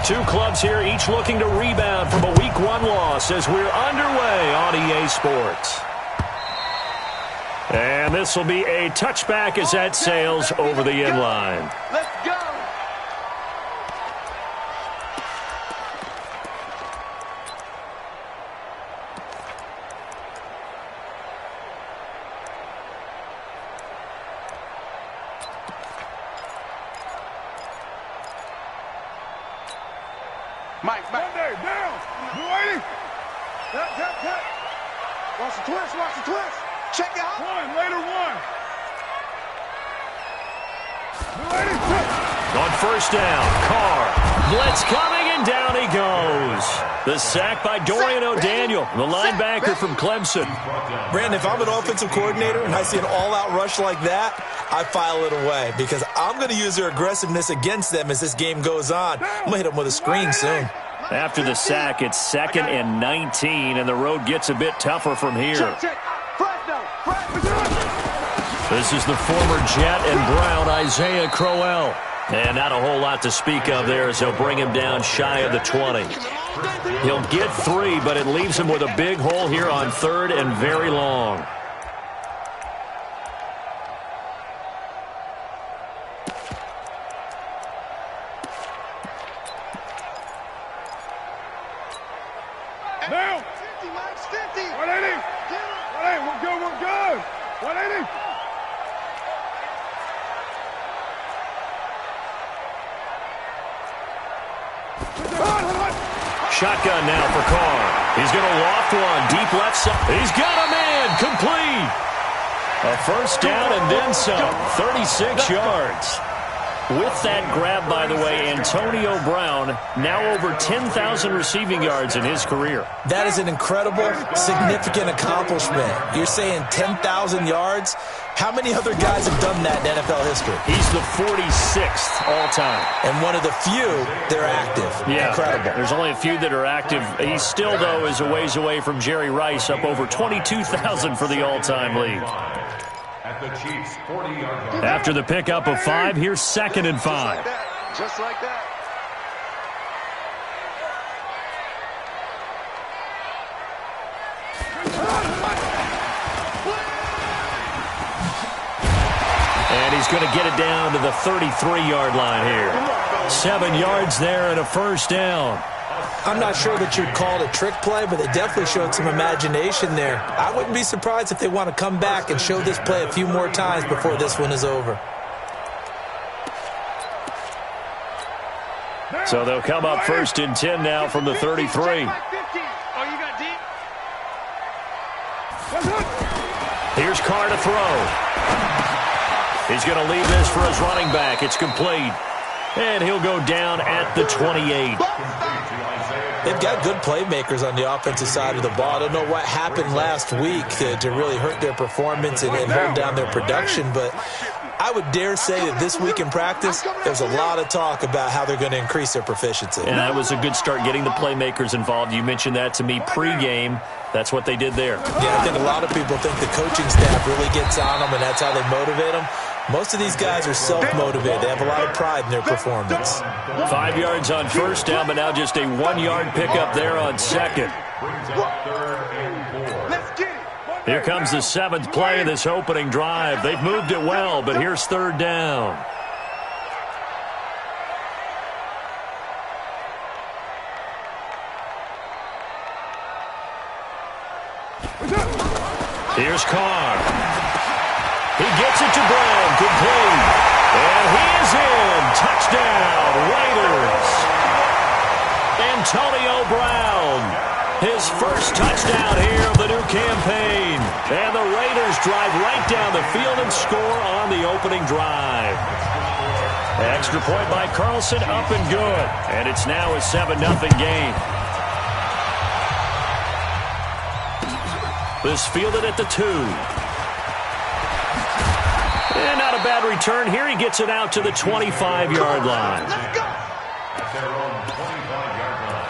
two clubs here, each looking to rebound from a Week 1 loss as we're underway on EA Sports. And this will be a touchback as that sails over the end line. Let's go. Mike. Monday, down. You ready? Tap. Watch the twist. Check it out. Later one. You ready? On first down, Carr. Blitz coming, and down he goes. The sack by Dorian O'Daniel, the linebacker from Clemson. Brandon, if I'm an offensive coordinator and I see an all-out rush like that, I file it away because I'm going to use their aggressiveness against them as this game goes on. I'm going to hit them with a screen soon. After the sack, it's 2nd and 19, and the road gets a bit tougher from here. This is the former Jet and Brown, Isaiah Crowell. And not a whole lot to speak of there as they'll bring him down shy of the 20. He'll get 3, but it leaves him with a big hole here on 3rd and very long. Now. 50, Mike, 50. 180. 180. We're good. 180. Shotgun now for Carr. He's going to loft one deep left side. He's got a man complete. A first down and then some. 36 yards. With that grab, by the way, Antonio Brown now over 10,000 receiving yards in his career. That is an incredible, significant accomplishment. You're saying 10,000 yards? How many other guys have done that in NFL history? He's the 46th all-time. And one of the few, they're active. Yeah, incredible. There's only a few that are active. He still, though, is a ways away from Jerry Rice, up over 22,000 for the all-time lead. At the Chiefs' 40-yard line. After the pickup of 5, here's 2nd and 5. Just like that. And he's going to get it down to the 33-yard line here. 7 yards there and a first down. I'm not sure that you'd call it a trick play, but they definitely showed some imagination there. I wouldn't be surprised if they want to come back and show this play a few more times before this one is over. So they'll come up 1st and 10 now from the 33. Here's Carr to throw. He's going to leave this for his running back. It's complete. And he'll go down at the 28. They've got good playmakers on the offensive side of the ball. I don't know what happened last week to really hurt their performance and hold down their production, but I would dare say that this week in practice, there's a lot of talk about how they're going to increase their proficiency. And that was a good start getting the playmakers involved. You mentioned that to me pregame. That's what they did there. Yeah, I think a lot of people think the coaching staff really gets on them, and that's how they motivate them. Most of these guys are self-motivated. They have a lot of pride in their performance. 5 yards on first down, but now just a 1-yard pickup there on 2nd. Here comes the 7th play of this opening drive. They've moved it well, but here's 3rd down. Here's Carr. He gets it to Brown, complete. And he is in. Touchdown, Raiders. Antonio Brown, his first touchdown here of the new campaign. And the Raiders drive right down the field and score on the opening drive. Extra point by Carlson, up and good. And it's now a 7-0 game. This fielded at the 2. And not a bad return here. He gets it out to the 25-yard line. Let's go. At their own 25-yard line.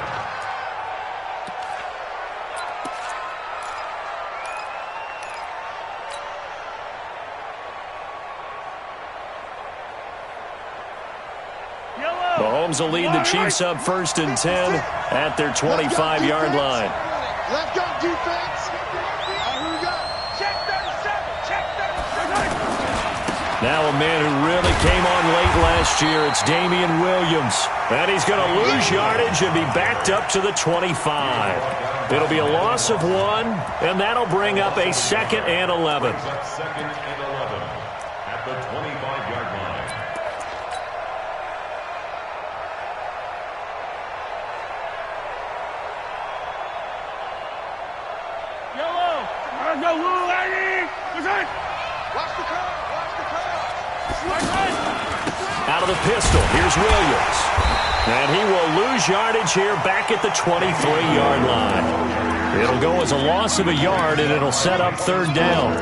Yellow. Mahomes will lead the Chiefs up 1st and 10 at their 25-yard line. Left guard defense. Here we go. Check 37. Check 37. Now a man who really came on late last year, it's Damian Williams. And he's going to lose yardage and be backed up to the 25. It'll be a loss of 1, and that'll bring up a 2nd and 11. 2nd and 11 at the 25-yard line. Yellow. Let's go, little lady. What's that? Watch the car. Watch the car. Out of the pistol, here's Williams. And he will lose yardage here back at the 23-yard line. It'll go as a loss of a yard, and it'll set up 3rd down.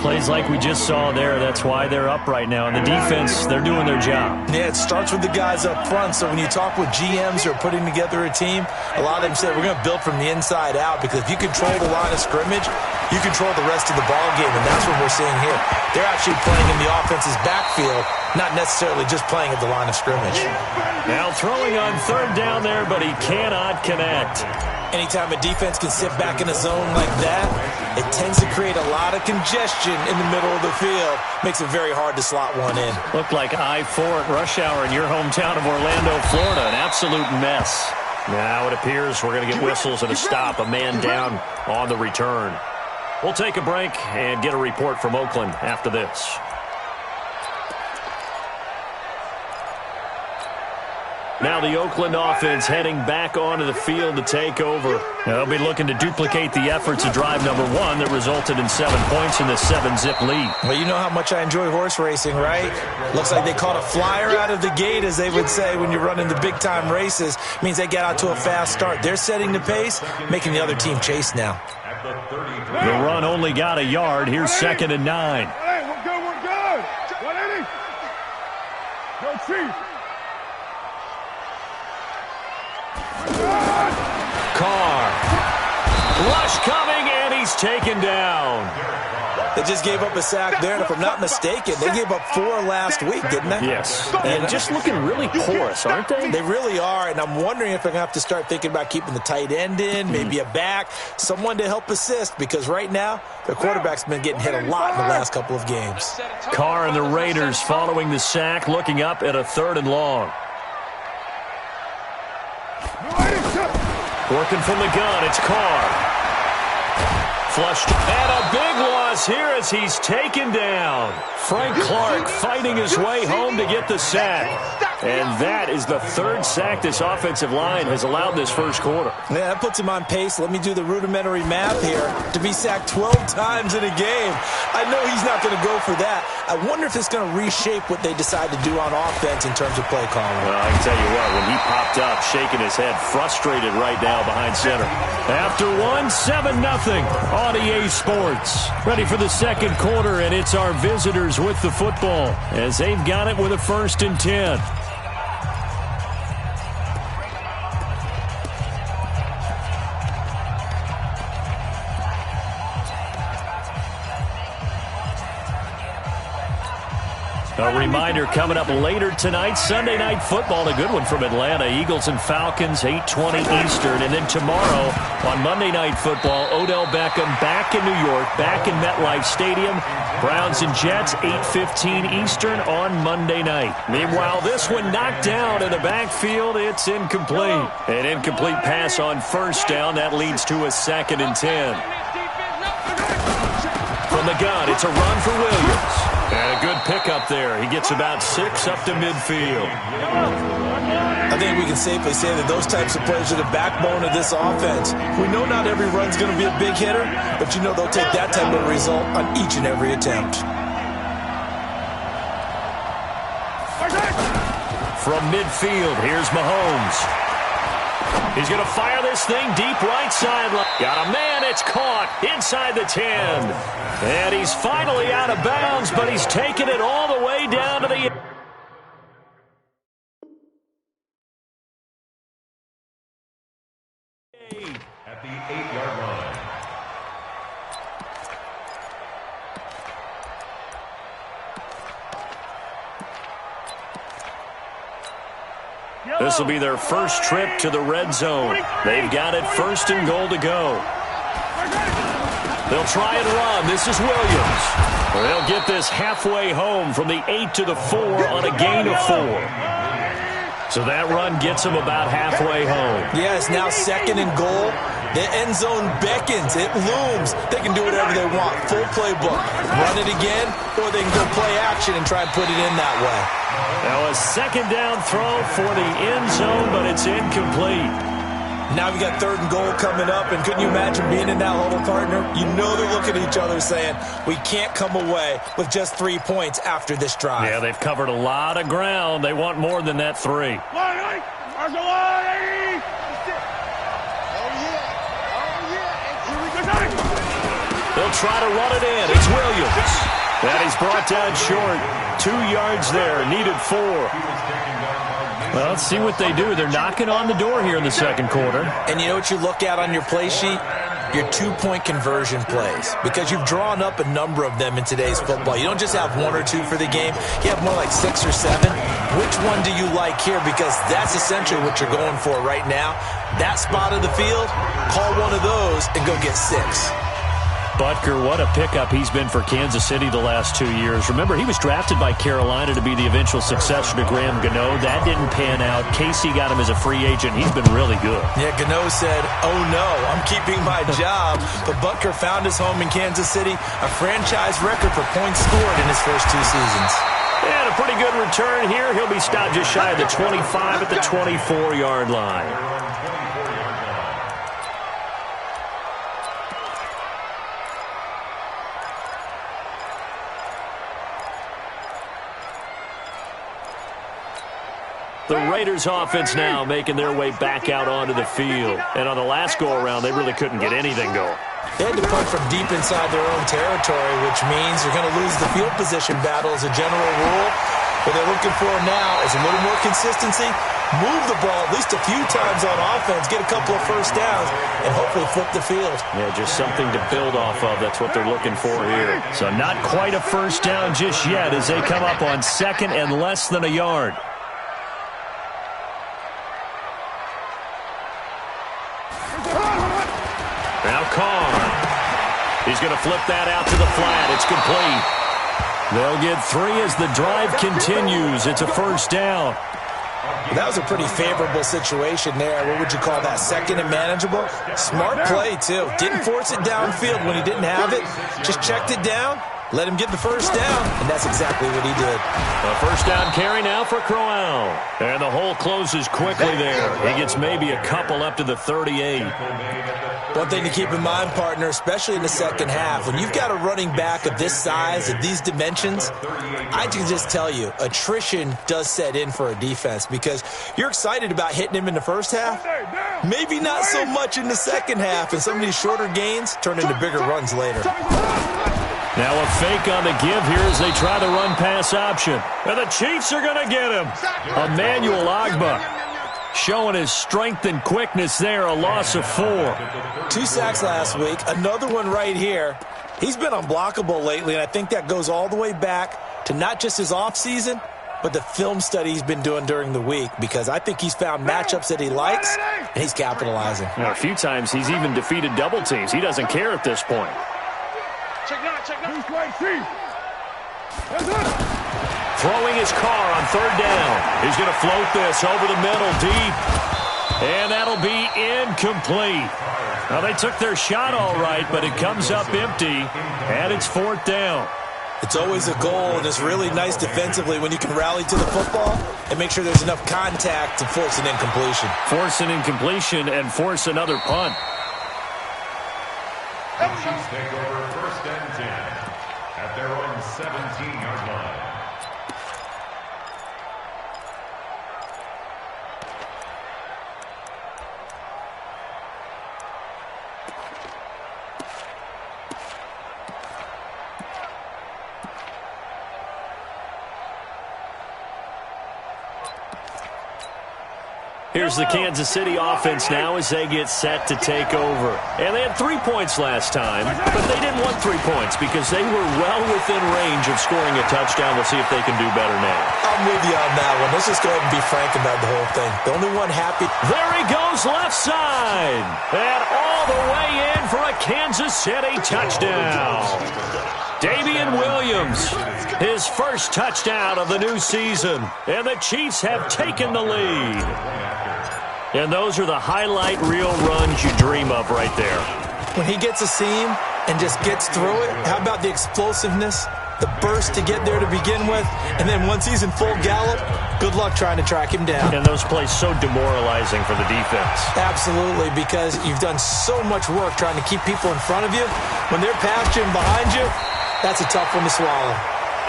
Plays like we just saw there. That's why they're up right now. And the defense, they're doing their job. Yeah, it starts with the guys up front. So when you talk with GMs who are putting together a team, a lot of them say we're going to build from the inside out, because if you control the line of scrimmage, you control the rest of the ball game, and that's what we're seeing here. They're actually playing in the offense's backfield, not necessarily just playing at the line of scrimmage. Now throwing on 3rd down there, but he cannot connect. Anytime a defense can sit back in a zone like that, it tends to create a lot of congestion in the middle of the field. Makes it very hard to slot one in. Looked like I-4 at rush hour in your hometown of Orlando, Florida. An absolute mess. Now it appears we're going to get whistles and a stop. A man down on the return. We'll take a break and get a report from Oakland after this. Now the Oakland offense heading back onto the field to take over. They'll be looking to duplicate the efforts of drive number 1 that resulted in 7 points in the 7-zip lead. Well, you know how much I enjoy horse racing, right? Looks like they caught a flyer out of the gate, as they would say when you're running the big-time races. Means they get out to a fast start. They're setting the pace, making the other team chase now. The run only got a yard. Here's 2nd and 9. Hey, we're good, we're good. 180. Go, Chief. Carr. Rush coming, and he's taken down. They just gave up a sack there, and if I'm not mistaken, they gave up 4 last week, didn't they? Yes, and just looking really porous, aren't they? They really are, and I'm wondering if they're going to have to start thinking about keeping the tight end in, maybe a back, someone to help assist, because right now, their quarterback's been getting hit a lot in the last couple of games. Carr and the Raiders following the sack, looking up at a 3rd and long. Working from the gun, it's Carr. Flushed, and a big loss here as he's taken down. Frank Clark fighting his way home to get the sack. And that is the 3rd sack this offensive line has allowed this first quarter. Yeah, that puts him on pace. Let me do the rudimentary math here. To be sacked 12 times in a game, I know he's not going to go for that. I wonder if it's going to reshape what they decide to do on offense in terms of play calling. Well, I can tell you what, when he popped up, shaking his head, frustrated right now behind center. After 7-0 on EA Sports. Ready for the 2nd quarter, and it's our visitors with the football as they've got it with a 1st and 10. A reminder coming up later tonight, Sunday Night Football, a good one from Atlanta. Eagles and Falcons, 8:20 Eastern. And then tomorrow on Monday Night Football, Odell Beckham back in New York, back in MetLife Stadium. Browns and Jets, 8:15 Eastern on Monday night. Meanwhile, this one knocked down in the backfield. It's incomplete. An incomplete pass on 1st down. That leads to a 2nd and 10. From the gun, it's a run for Williams. And a good pickup there. He gets about 6 up to midfield. I think we can safely say that those types of plays are the backbone of this offense. We know not every run's going to be a big hitter, but you know they'll take that type of result on each and every attempt. From midfield, here's Mahomes. He's going to fire this thing deep right sideline. Got a man, it's caught inside the 10. And he's finally out of bounds, but he's taken it all the way down to the... At the 8-yard line. This will be their first trip to the red zone. They've got it 1st and goal to go. They'll try and run. This is Williams. They'll get this halfway home from the 8 to the 4 on a gain of 4. So that run gets them about halfway home. Yeah, it's now 2nd and goal. The end zone beckons. It looms. They can do whatever they want. Full playbook. Run it again, or they can go play action and try and put it in that way. Now a 2nd down throw for the end zone, but it's incomplete. Now we got 3rd and goal coming up, and couldn't you imagine being in that huddle, partner? You know they're looking at each other saying, we can't come away with just 3 points after this drive. Yeah, they've covered a lot of ground. They want more than that 3. They'll try to run it in. It's Williams. And he's brought down short. 2 yards there. Needed 4. Well, let's see what they do. They're knocking on the door here in the 2nd quarter. And you know what you look at on your play sheet? Your 2-point conversion plays. Because you've drawn up a number of them in today's football. You don't just have 1 or 2 for the game. You have more like 6 or 7. Which one do you like here? Because that's essentially what you're going for right now. That spot of the field, call one of those and go get 6. Butker, what a pickup he's been for Kansas City the last 2 years. Remember, he was drafted by Carolina to be the eventual successor to Graham Gano. That didn't pan out. Casey got him as a free agent. He's been really good. Yeah, Gano said, oh no, I'm keeping my job. But Butker found his home in Kansas City, a franchise record for points scored in his first 2 seasons. And a pretty good return here. He'll be stopped just shy of the 25 at the 24-yard line. The Raiders offense now making their way back out onto the field. And on the last go-around, they really couldn't get anything going. They had to punt from deep inside their own territory, which means you're going to lose the field position battle as a general rule. What they're looking for now is a little more consistency, move the ball at least a few times on offense, get a couple of first downs, and hopefully flip the field. Yeah, just something to build off of. That's what they're looking for here. So not quite a first down just yet as they come up on 2nd and less than a yard. Now Carr. He's going to flip that out to the flat. It's complete. They'll get 3 as the drive continues. It's a first down. That was a pretty favorable situation there. What would you call that? 2nd and manageable? Smart play, too. Didn't force it downfield when he didn't have it. Just checked it down, let him get the first down, and that's exactly what he did. A first down carry now for Crowell. And the hole closes quickly there. He gets maybe a couple up to the 38. One thing to keep in mind, partner, especially in the 2nd half, when you've got a running back of this size, of these dimensions, I can just tell you, attrition does set in for a defense because you're excited about hitting him in the first half, maybe not so much in the 2nd half, and some of these shorter gains turn into bigger runs later. Now a fake on the give here as they try the run-pass option. And the Chiefs are going to get him. Emmanuel Ogbah. Showing his strength and quickness there, a loss of 4. 2 sacks last week, another one right here. He's been unblockable lately, and I think that goes all the way back to not just his offseason, but the film study he's been doing during the week, because I think he's found matchups that he likes, and he's capitalizing. Now, a few times he's even defeated double teams. He doesn't care at this point. Throwing his car on 3rd down. He's going to float this over the middle deep. And that'll be incomplete. Now, they took their shot all right, but it comes up empty. And it's 4th down. It's always a goal, and it's really nice defensively when you can rally to the football and make sure there's enough contact to force an incompletion. Force an incompletion and force another punt. Chiefs take over 1st and 10 at their own 17-yard line. Here's the Kansas City offense now as they get set to take over. And they had 3 points last time, but they didn't want 3 points because they were well within range of scoring a touchdown. We'll see if they can do better now. I'm with you on that one. Let's just go ahead and be frank about the whole thing. The only one happy. There he goes left side. And all the way in for a Kansas City touchdown. Damian Williams, his first touchdown of the new season. And the Chiefs have taken the lead. And those are the highlight reel runs you dream of right there. When he gets a seam and just gets through it, how about the explosiveness, the burst to get there to begin with, and then once he's in full gallop, good luck trying to track him down. And those plays so demoralizing for the defense. Absolutely, because you've done so much work trying to keep people in front of you. When they're past you and behind you, that's a tough one to swallow.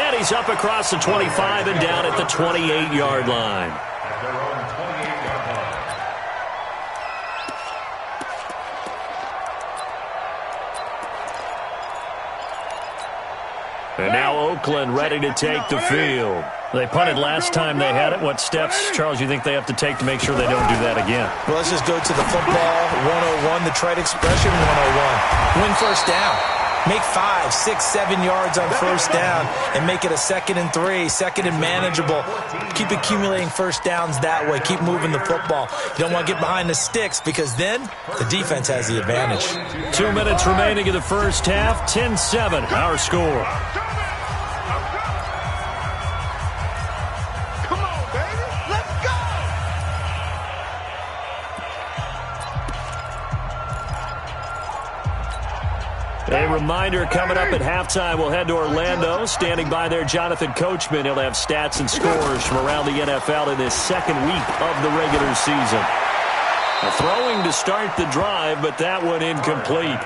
And he's up across the 25 and down at the 28-yard line. At their own 28-yard line. And now Oakland ready to take the field. They punted last time they had it. What steps, Charles, you think they have to take to make sure they don't do that again? Well, let's just go to the football 101, the trade expression 101. Win first down. Make 5, 6, 7 yards on first down and make it a 2nd and 3, 2nd and manageable. Keep accumulating first downs that way. Keep moving the football. You don't want to get behind the sticks because then the defense has the advantage. 2 minutes remaining in the first half. 10-7, our score. A reminder, coming up at halftime, we'll head to Orlando. Standing by there, Jonathan Coachman. He'll have stats and scores from around the NFL in this second week of the regular season. Throwing to start the drive, but that one incomplete.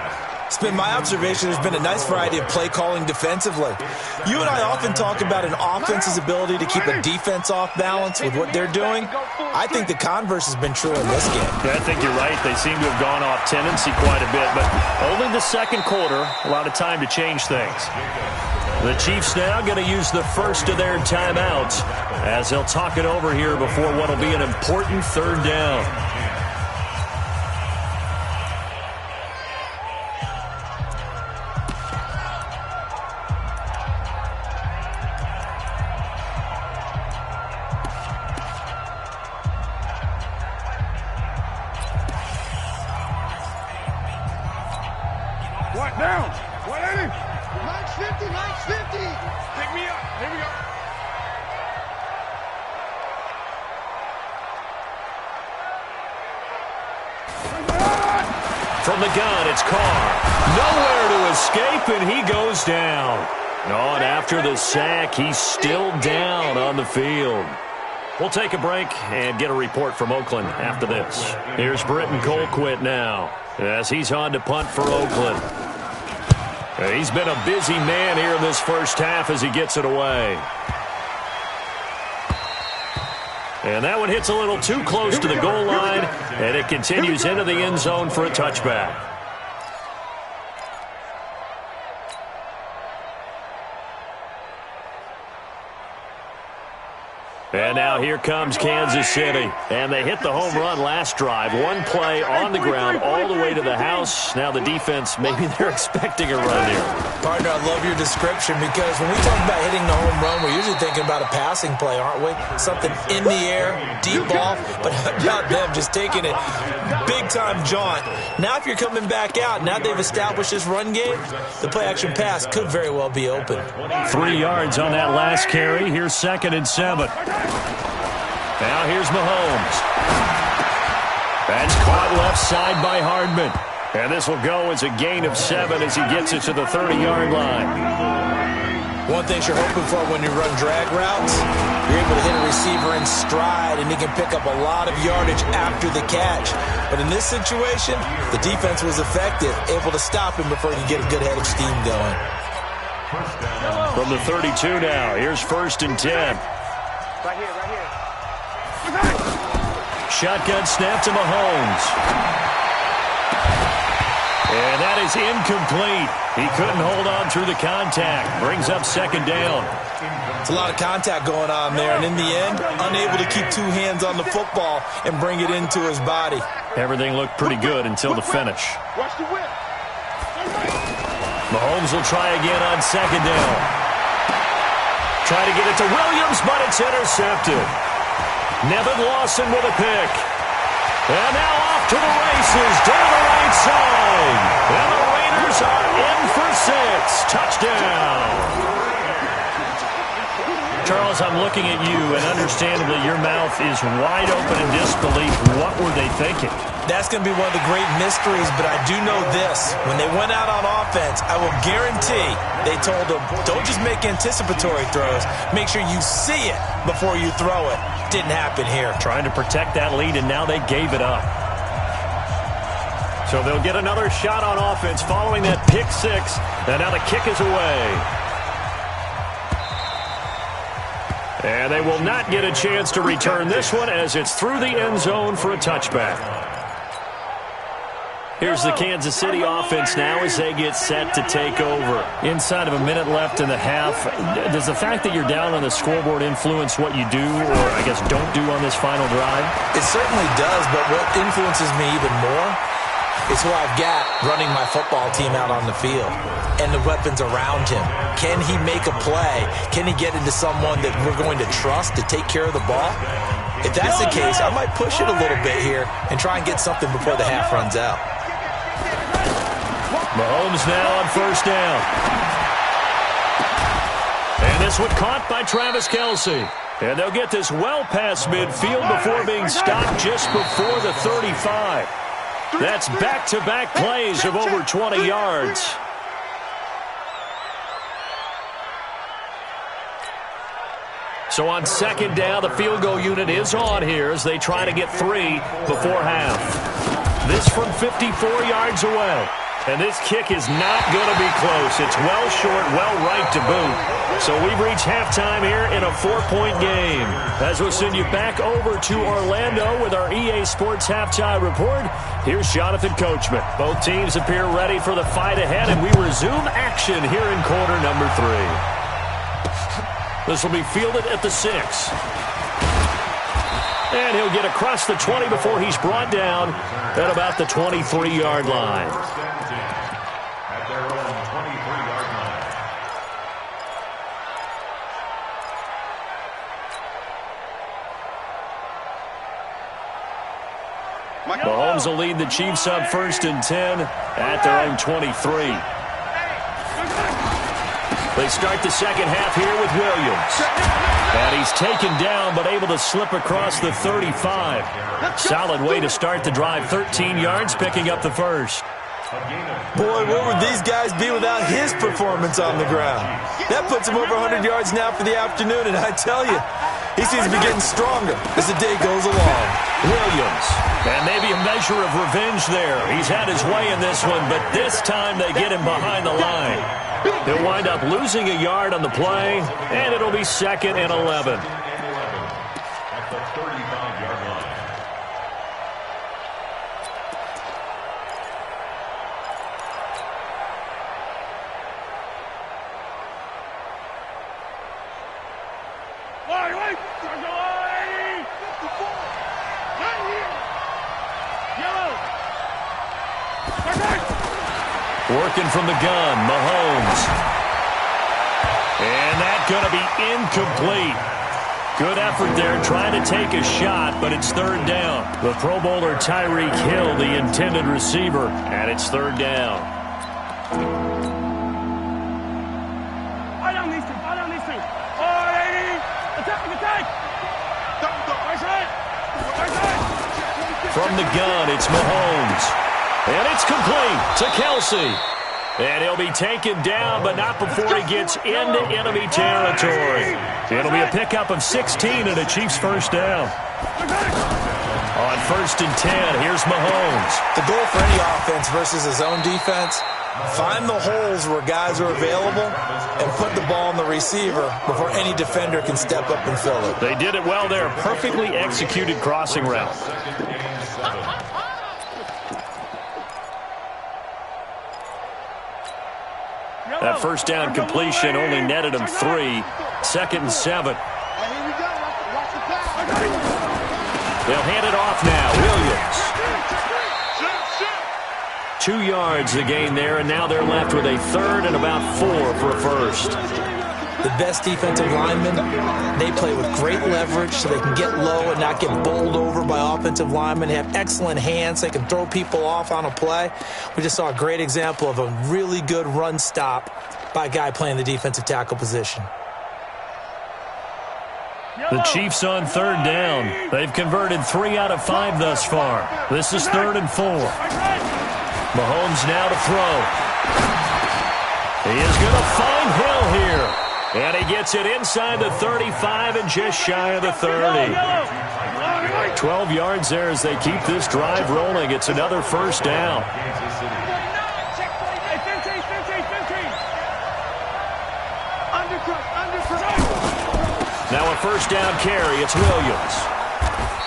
It's been my observation there's been a nice variety of play calling defensively. You and I often talk about an offense's ability to keep a defense off balance with what they're doing. I think the converse has been true in this game. Yeah, I think you're right. They seem to have gone off tendency quite a bit, but only the second quarter, a lot of time to change things. The Chiefs now going to use the first of their timeouts as they'll talk it over here before what will be an important third down. What down? 180? Max 50, max 50. Pick me up. Here we go. From the gun, it's Carr. Nowhere to escape, and he goes down. On after the sack, he's still down on the field. We'll take a break and get a report from Oakland after this. Here's Britton Colquitt now as he's on to punt for Oakland. He's been a busy man here in this first half as he gets it away. And that one hits a little too close to the goal line, and it continues into the end zone for a touchback. And now here comes Kansas City. And they hit the home run last drive. One play on the ground all the way to the house. Now the defense, maybe they're expecting a run here. Partner, I love your description because when we talk about hitting the home run, we're usually thinking about a passing play, aren't we? Something in the air, deep ball, but not them just taking it big-time jaunt. Now if you're coming back out, now they've established this run game, the play-action pass could very well be open. 3 yards on that last carry. Here's 2nd and 7. Now here's Mahomes. That's caught left side by Hardman. And this will go as a gain of 7 as he gets it to the 30-yard line. One thing you're hoping for when you run drag routes, you're able to hit a receiver in stride, and he can pick up a lot of yardage after the catch. But in this situation, the defense was effective, able to stop him before he could get a good head of steam going. From the 32 now, here's 1st and 10. Right here, right here. Shotgun snap to Mahomes. And that is incomplete. He couldn't hold on through the contact. Brings up second down. It's a lot of contact going on there, and in the end, unable to keep two hands on the football and bring it into his body. Everything looked pretty good until the finish. Watch the whip. Mahomes will try again on second down. Try to get it to Williams, but it's intercepted. Nevin Lawson with a pick. And now off to the races, down the right side. And the Raiders are in for 6. Touchdown. Charles, I'm looking at you, and understandably, your mouth is wide open in disbelief. What were they thinking? That's going to be one of the great mysteries, but I do know this. When they went out on offense, I will guarantee they told them, don't just make anticipatory throws. Make sure you see it before you throw it. Didn't happen here. Trying to protect that lead, and now they gave it up. So they'll get another shot on offense following that pick 6, and now the kick is away. And they will not get a chance to return this one as it's through the end zone for a touchback. Here's the Kansas City offense now as they get set to take over. Inside of a minute left in the half, does the fact that you're down on the scoreboard influence what you do, or I guess don't do on this final drive? It certainly does, but what influences me even more is who I've got running my football team out on the field and the weapons around him. Can he make a play? Can he get into someone that we're going to trust to take care of the ball? If that's the case, I might push it a little bit here and try and get something before the half runs out. Mahomes now on first down. And this one caught by Travis Kelce. And they'll get this well past midfield before being stopped just before the 35. That's back-to-back plays of over 20 yards. So on second down, the field goal unit is on here as they try to get 3 before half. This from 54 yards away. And this kick is not going to be close. It's well short, well right to boot. So we've reached halftime here in a 4-point game. As we'll send you back over to Orlando with our EA Sports Halftime Report, here's Jonathan Coachman. Both teams appear ready for the fight ahead, and we resume action here in quarter number 3. This will be fielded at the 6. And he'll get across the 20 before he's brought down at about the 23-yard line. At their own 23-yard line. Mahomes will lead the Chiefs up 1st and 10 at their own 23. They start the second half here with Williams. And he's taken down but able to slip across the 35. Solid way to start the drive. 13 yards, picking up the first. Boy, where would these guys be without his performance on the ground? That puts him over 100 yards now for the afternoon, and I tell you, he seems to be getting stronger as the day goes along. Williams, and maybe a measure of revenge there. He's had his way in this one, but this time they get him behind the line. He'll wind up losing a yard on the play, and it'll be 2nd and 11. At the 35-yard line. Working from the gun, Mahomes. And that's going to be incomplete. Good effort there trying to take a shot, but it's 3rd down. The Pro Bowler Tyreek Hill, the intended receiver, and it's 3rd down. From the gun, it's Mahomes. And it's complete to Kelce. And he'll be taken down, but not before he gets into enemy territory. It'll be a pickup of 16 and a Chiefs first down. On 1st and 10, here's Mahomes. The goal for any offense versus his own defense, find the holes where guys are available and put the ball on the receiver before any defender can step up and fill it. They did it well there. Perfectly executed crossing route. That first down completion only netted him 3. 2nd and 7. They'll hand it off now. Williams. 2 yards the gain there, and now they're left with a 3rd and about 4 for a first. The best defensive linemen, they play with great leverage so they can get low and not get bowled over by offensive linemen. They have excellent hands. They can throw people off on a play. We just saw a great example of a really good run stop by a guy playing the defensive tackle position. The Chiefs on 3rd down. They've converted 3 out of 5 thus far. This is 3rd and 4. Mahomes now to throw. He is going to find Hill here. And he gets it inside the 35 and just shy of the 30. 12 yards there as they keep this drive rolling. It's another first down. Now a first down carry. It's Williams.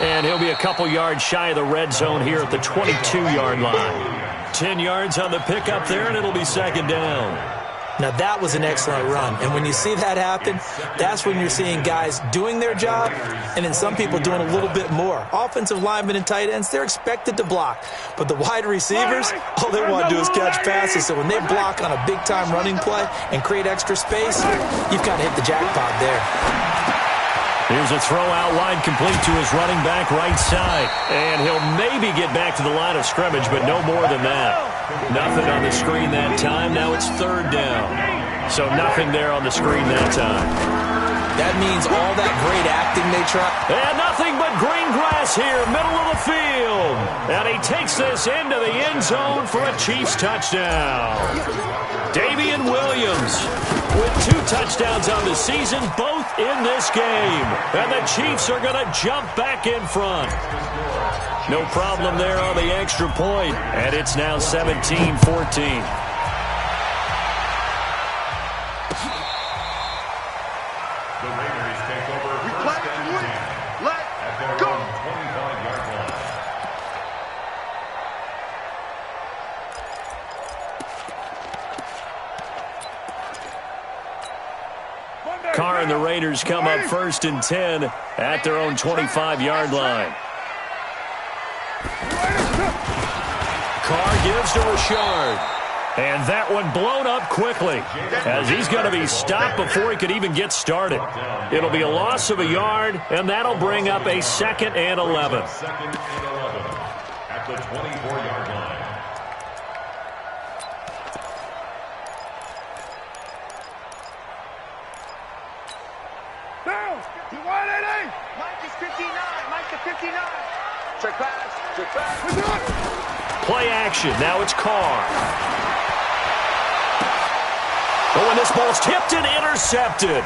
And he'll be a couple yards shy of the red zone here at the 22-yard line. 10 yards on the pickup there, and it'll be 2nd down. Now, that was an excellent run. And when you see that happen, that's when you're seeing guys doing their job and then some people doing a little bit more. Offensive linemen and tight ends, they're expected to block. But the wide receivers, all they want to do is catch passes. So when they block on a big-time running play and create extra space, you've got to hit the jackpot there. Here's a throw out wide, complete to his running back right side. And he'll maybe get back to the line of scrimmage, but no more than that. Nothing on the screen that time. Now it's 3rd down. So nothing there on the screen that time. That means all that great acting they try. And nothing but green grass here, middle of the field. And he takes this into the end zone for a Chiefs touchdown. Damian Williams with 2 touchdowns on the season, both in this game. And the Chiefs are going to jump back in front. No problem there on the extra point. And it's now 17-14. Carr and the Raiders come up 1st and 10 at their own 25-yard line. Carr gives to Rashard. And that one blown up quickly as he's going to be stopped before he could even get started. It'll be a loss of a yard, and that'll bring up a 2nd and 11. 2nd and 11 at the 24-yard line. Mike is 59. Mike is 59. Check pass. Check pass. Play action. Now it's Carr. Oh, and this ball's tipped and intercepted.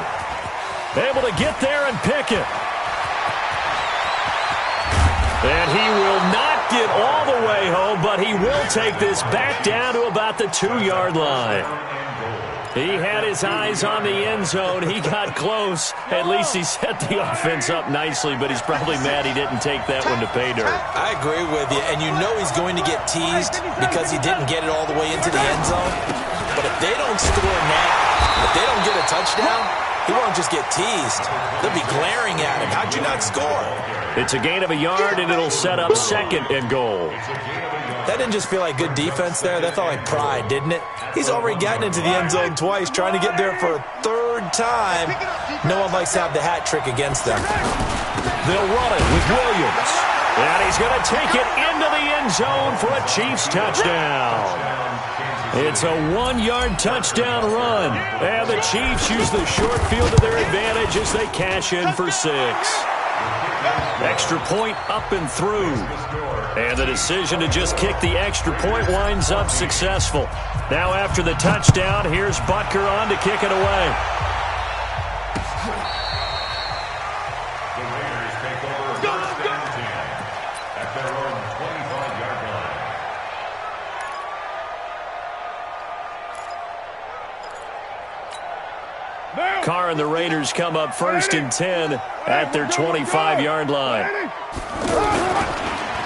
Able to get there and pick it. And he will not get all the way home, but he will take this back down to about the 2-yard line. He had his eyes on the end zone. He got close. At least he set the offense up nicely, but he's probably mad he didn't take that one to pay dirt. I agree with you, and you know he's going to get teased because he didn't get it all the way into the end zone. But if they don't score now, if they don't get a touchdown, he won't just get teased. They'll be glaring at him. How'd you not score? It's a gain of a yard, and it'll set up 2nd and goal. That didn't just feel like good defense there. That felt like pride, didn't it? He's already gotten into the end zone twice, trying to get there for a 3rd time. No one likes to have the hat trick against them. They'll run it with Williams. And he's going to take it into the end zone for a Chiefs touchdown. It's a 1-yard touchdown run. And the Chiefs use the short field to their advantage as they cash in for 6. Extra point up and through. And the decision to just kick the extra point winds up successful. Now after the touchdown, here's Butker on to kick it away. The Raiders take over 1st and 10 at their own 25-yard line. Carr and the Raiders come up 1st and 10 at their 25-yard line.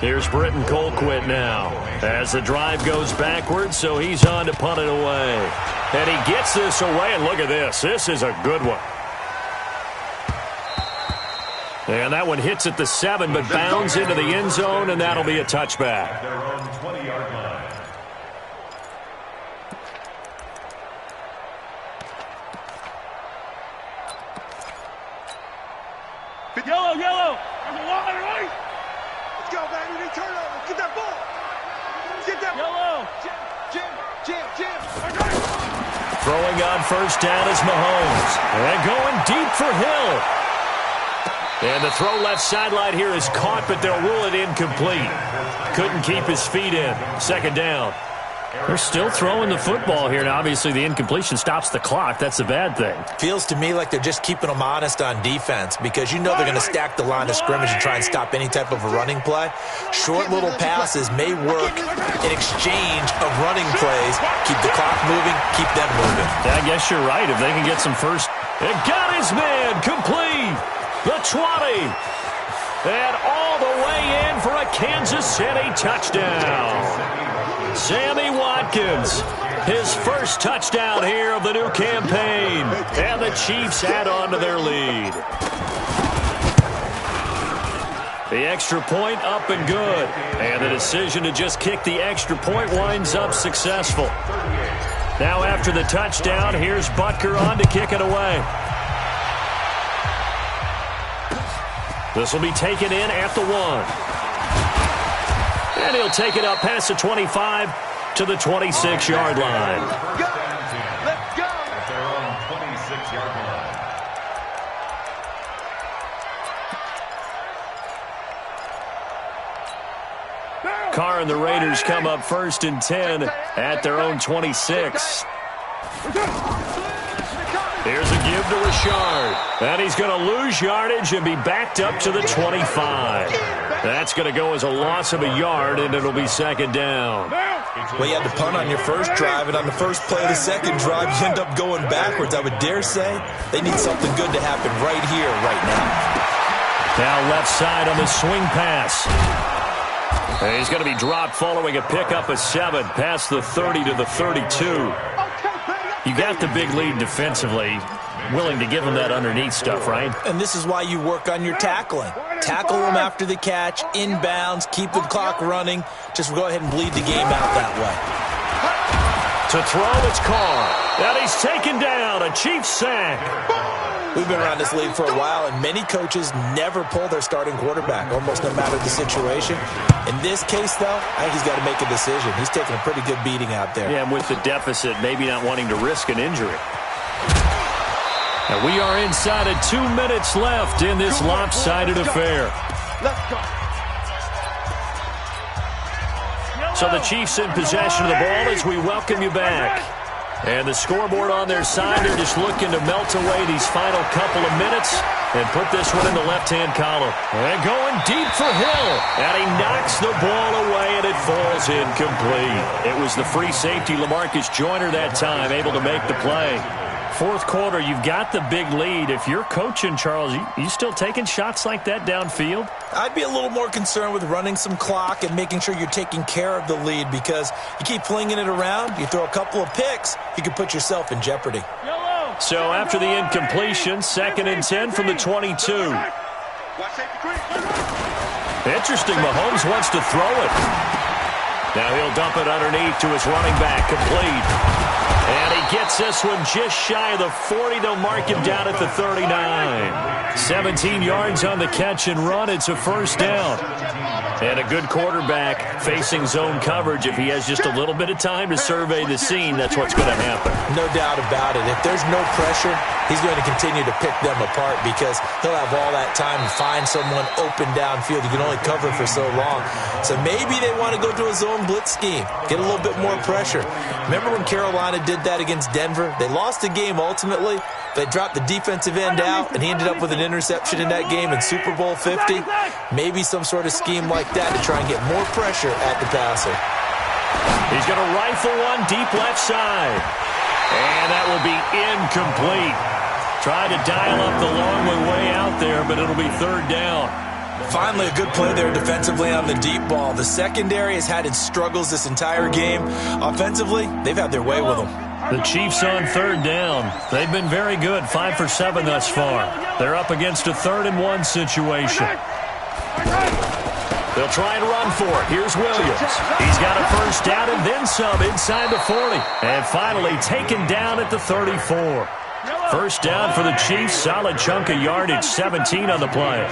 Here's Britton Colquitt now as the drive goes backwards, so he's on to punt it away. And he gets this away, and look at this. This is a good one. And that one hits at the 7, but bounds into the end zone, and that'll be a touchback. Their own 20-yard line. Yellow, yellow. Let's go, baby. We turnover. Get that ball. Get that yellow. Jim. Throwing on first down is Mahomes. And going deep for Hill. And the throw left sideline here is caught, but they'll rule it incomplete. Couldn't keep his feet in. Second down. They're still throwing the football here, and obviously the incompletion stops the clock. That's the bad thing. Feels to me like they're just keeping them honest on defense because you know they're going to stack the line of scrimmage and try and stop any type of a running play. Short little passes may work in exchange of running plays. Keep the clock moving, keep them moving. I guess you're right. If they can get some first. It got his man complete. The 20. And all the way in for a Kansas City touchdown. Sammy Watkins, his first touchdown here of the new campaign. And the Chiefs add on to their lead. The extra point up and good. And the decision to just kick the extra point winds up successful. Now after the touchdown, here's Butker on to kick it away. This will be taken in at the 1. And he'll take it up past the 25 to the 26-yard line. Let's go. At their own 26-yard line. Carr and the Raiders come up first and 10 at their own 26. Here's a give to Richard. And he's going to lose yardage and be backed up to the 25. That's going to go as a loss of a yard, and it'll be second down. Well, you had to punt on your first drive, and on the first play of the second drive, you end up going backwards. I would dare say they need something good to happen right here, right now. Now left side on the swing pass. And he's going to be dropped following a pickup of 7 past the 30 to the 32. You got the big lead defensively. Willing to give him that underneath stuff, right? And this is why you work on your tackling. Tackle them after the catch, inbounds, keep the clock running. Just go ahead and bleed the game out that way. To throw, it's Carr. And he's taken down. A Chiefs sack. We've been around this league for a while, and many coaches never pull their starting quarterback, almost no matter the situation. In this case, though, I think he's got to make a decision. He's taking a pretty good beating out there. Yeah, and with the deficit, maybe not wanting to risk an injury. And we are inside of 2 minutes left in this lopsided affair. Let's go. So the Chiefs in possession of the ball as we welcome you back. And the scoreboard on their side, they're just looking to melt away these final couple of minutes and put this one in the left-hand column. And going deep for Hill. And he knocks the ball away, and it falls incomplete. It was the free safety, LaMarcus Joyner, that time, able to make the play. Fourth quarter, you've got the big lead. If you're coaching, Charles, you still taking shots like that downfield? I'd be a little more concerned with running some clock and making sure you're taking care of the lead because you keep flinging it around, you throw a couple of picks, you can put yourself in jeopardy. So after the incompletion, 2nd and 10 from the 22. Interesting, Mahomes wants to throw it. Now he'll dump it underneath to his running back, complete. And he gets this one just shy of the 40. They'll mark him down at the 39. 17 yards on the catch and run. It's a first down. And a good quarterback facing zone coverage. If he has just a little bit of time to survey the scene, that's what's going to happen. No doubt about it. If there's no pressure, he's going to continue to pick them apart because he'll have all that time to find someone open downfield. You can only cover for so long. So maybe they want to go to a zone blitz scheme, get a little bit more pressure. Remember when Carolina did that against Denver? They lost the game ultimately. They dropped the defensive end out, and he ended up with an interception in that game in Super Bowl 50. Maybe some sort of scheme like that to try and get more pressure at the passer. He's going to rifle one deep left side. And that will be incomplete. Try to dial up the long way out there, but it'll be third down. Finally, a good play there defensively on the deep ball. The secondary has had its struggles this entire game. Offensively, they've had their way with them. The Chiefs on third down. They've been very good, 5 for 7 thus far. They're up against a 3rd-and-1 situation. They'll try and run for it. Here's Williams. He's got a first down and then some inside the 40. And finally taken down at the 34. First down for the Chiefs. Solid chunk of yardage, 17 on the play.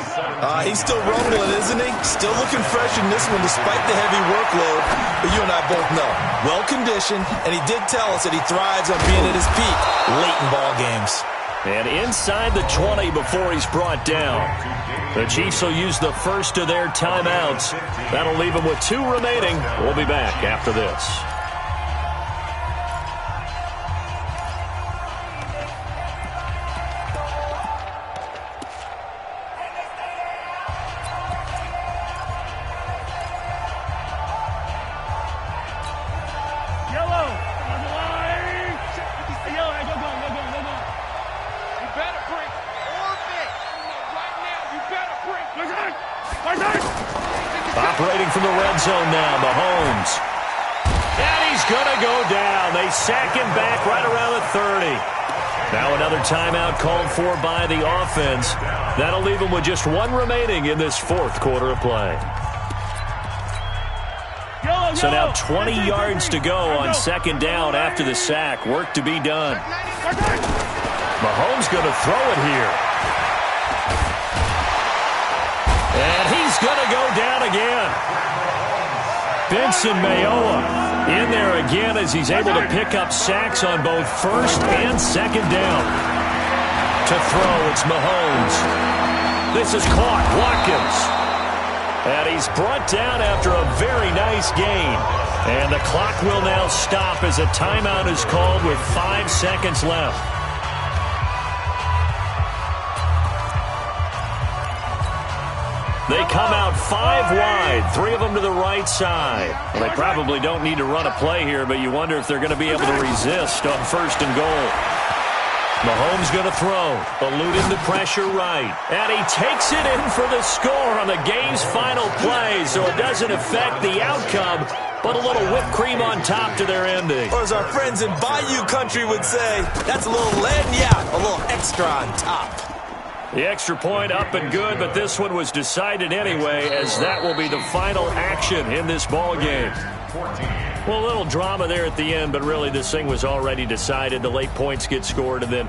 He's still rumbling, isn't he? Still looking fresh in this one despite the heavy workload. But you and I both know, well-conditioned, and he did tell us that he thrives on being at his peak late in ball games. And inside the 20 before he's brought down. The Chiefs will use the first of their timeouts. That'll leave them with 2 remaining. We'll be back after this. Operating from the red zone now, Mahomes. And he's going to go down. They sack him back right around the 30. Now another timeout called for by the offense. That'll leave him with just 1 remaining in this 4th quarter of play. So now 20 yards to go on 2nd down after the sack. Work to be done. Mahomes going to throw it here. And he's going to go down again. Benson Mayowa in there again as he's able to pick up sacks on both 1st and 2nd down. To throw, it's Mahomes. This is caught. Watkins. And he's brought down after a very nice gain. And the clock will now stop as a timeout is called with 5 seconds left. They come out 5 wide, 3 of them to the right side. Well, they probably don't need to run a play here, but you wonder if they're going to be able to resist on 1st and goal. Mahomes going to throw, eluding the pressure right. And he takes it in for the score on the game's final play, so it doesn't affect the outcome, but a little whipped cream on top to their ending. Or as our friends in Bayou Country would say, that's a little lagniappe, a little extra on top. The extra point up and good, but this one was decided anyway, as that will be the final action in this ball game. Well, a little drama there at the end, but really this thing was already decided. The late points get scored, and then